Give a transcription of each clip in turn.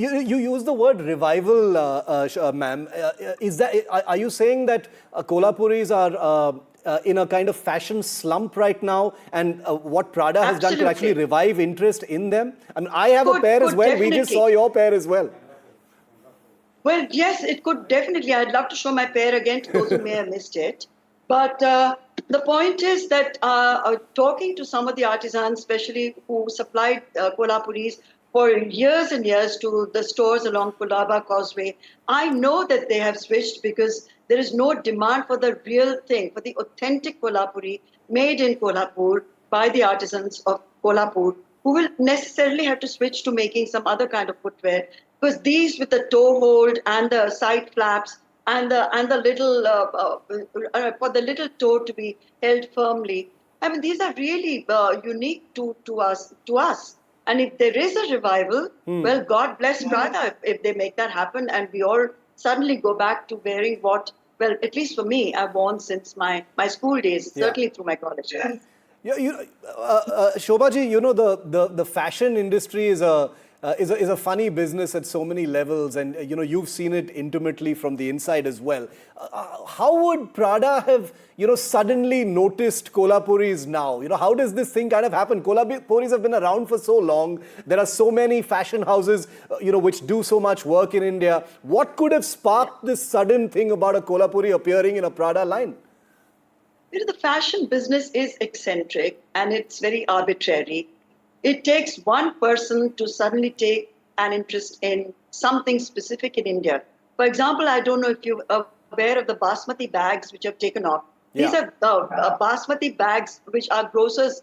You use the word revival, ma'am. Are you saying that Kolhapuris are in a kind of fashion slump right now, and what Prada has done could actually revive interest in them? I mean, I have a pair as well. Definitely. We just saw your pair as well. Well, yes, it could definitely. I'd love to show my pair again to those who may have missed it. But the point is that talking to some of the artisans, especially who supplied Kolhapuris for years and years to the stores along Colaba Causeway, I know that they have switched because there is no demand for the real thing, for the authentic Kolhapuri made in Kolhapur by the artisans of Kolhapur, who will necessarily have to switch to making some other kind of footwear, because these with the toe hold and the side flaps and the little for the little toe to be held firmly. I mean, these are really unique to us. And if there is a revival, well, God bless Prada if they make that happen, and we all suddenly go back to wearing what, well, at least for me, I've worn since my school days, certainly through my college days. Yeah, Shobhaa ji, you know, the fashion industry is a funny business at so many levels, and you know, you've seen it intimately from the inside as well. How would Prada have, you know, suddenly noticed Kolhapuris now? You know, how does this thing kind of happen? Kolhapuris have been around for so long. There are so many fashion houses, you know, which do so much work in India. What could have sparked this sudden thing about a Kolhapuri appearing in a Prada line? You know, the fashion business is eccentric and it's very arbitrary. It takes one person to suddenly take an interest in something specific in India. For example, I don't know if you're aware of the basmati bags which have taken off. Yeah. These are basmati bags which our grocers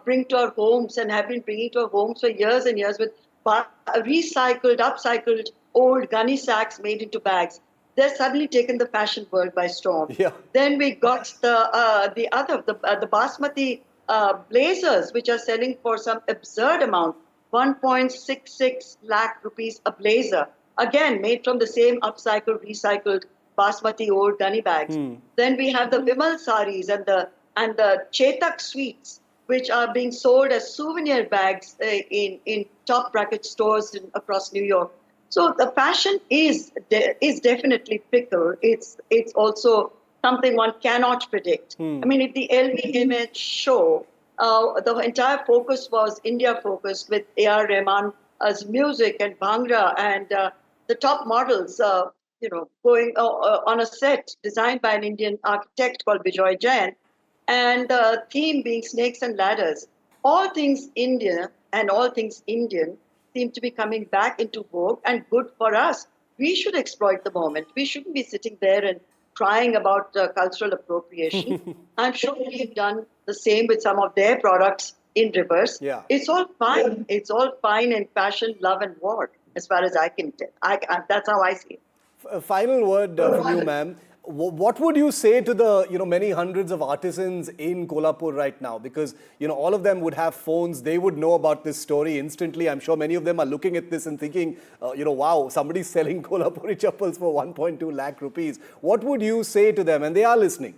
bring to our homes and have been bringing to our homes for years and years with recycled, upcycled old gunny sacks made into bags. They're suddenly taken the fashion world by storm. Yeah. Then we got the basmati blazers, which are selling for some absurd amount, 1.66 lakh rupees a blazer. Again, made from the same upcycled, recycled basmati old gunny bags. Then we have the Vimal saris and the Chetak sweets, which are being sold as souvenir bags in top bracket stores across New York. So the fashion is definitely fickle. It's also something one cannot predict. I mean, if the LV Image show, the entire focus was India focused with A.R. Rahman's music and Bhangra and the top models, going on a set designed by an Indian architect called Bijoy Jain, and the theme being snakes and ladders. All things India and all things Indian seem to be coming back into vogue and good for us. We should exploit the moment. We shouldn't be sitting there and crying about cultural appropriation. I'm sure we've done the same with some of their products in reverse. Yeah. It's all fine. It's all fine in fashion, love and war, as far as I can tell. That's how I see it. A final word from you, ma'am. What would you say to the, you know, many hundreds of artisans in Kolhapur right now? Because, you know, all of them would have phones. They would know about this story instantly. I'm sure many of them are looking at this and thinking, you know, wow, somebody's selling Kolhapuri chappals for 1.2 lakh rupees. What would you say to them? And they are listening.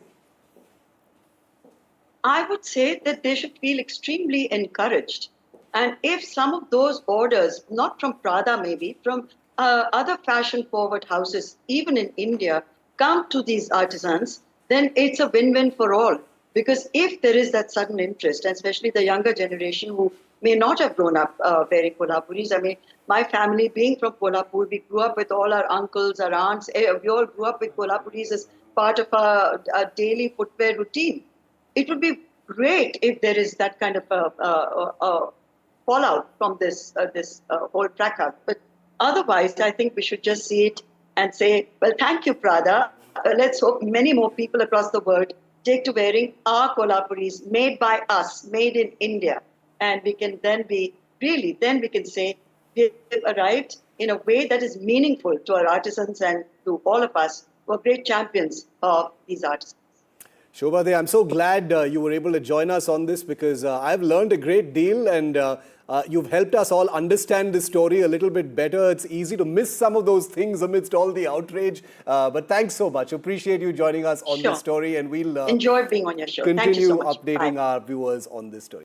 I would say that they should feel extremely encouraged. And if some of those orders, not from Prada maybe, from other fashion-forward houses, even in India, come to these artisans, then it's a win-win for all. Because if there is that sudden interest, and especially the younger generation who may not have grown up wearing Kolhapuris. I mean, my family being from Kolhapur, we grew up with all our uncles, our aunts. We all grew up with Kolhapuris as part of our daily footwear routine. It would be great if there is that kind of fallout from this whole trackup. But otherwise, I think we should just see it and say, well, thank you, Prada. Let's hope many more people across the world take to wearing our Kolhapuris made by us, made in India. And we can then be, really, then we can say we've arrived in a way that is meaningful to our artisans and to all of us who are great champions of these artisans. Shobhaa, I'm so glad you were able to join us on this, because I've learned a great deal, and you've helped us all understand this story a little bit better. It's easy to miss some of those things amidst all the outrage. But thanks so much. Appreciate you joining us on this story, and we'll enjoy being on your show. Continue Thank you so much. updating Bye. our viewers on this story.